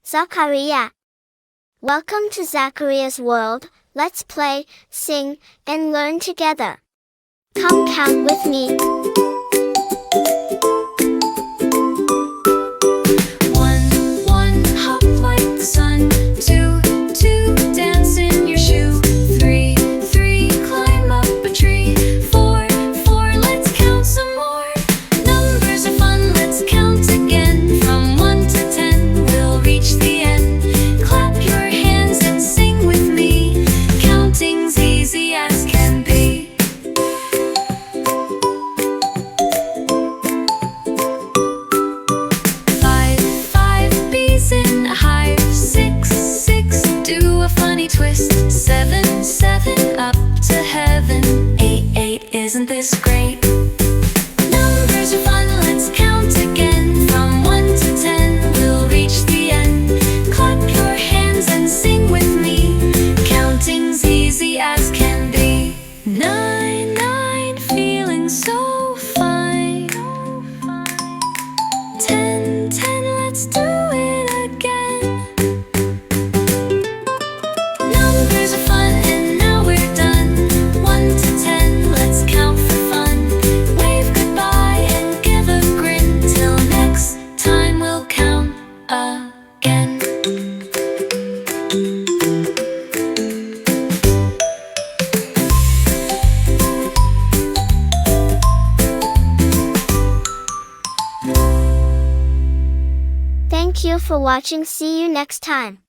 Zakariya. Welcome to Zakariya's world. Let's play, sing, and learn together. Come count with me. 1, 1, hop like the sun. 2, 2, dance in your shoe. 3, 3, climb up a tree. 4, 4, let's count some more. Numbers are fun, let's count again. From 1 to 10, we'll reach the end. Clap your hands and sing with me. Counting's easy as can be. 5 bees in a hive. 6, 6, do a funny twist. 7, 7, up to heaven. 8, 8, isn't this great? Numbers are fun, let's count again. From 1 to 10, we'll reach the end. Clap your hands and sing with me. Counting's easy as can be. 9, 9, feeling so fine. 10, 10, let's do it again. Numbers are fun and now we're done. 1 to 10, let's count for fun. Wave goodbye and give a grin. Till next time we'll count again. Thank you for watching. See you next time.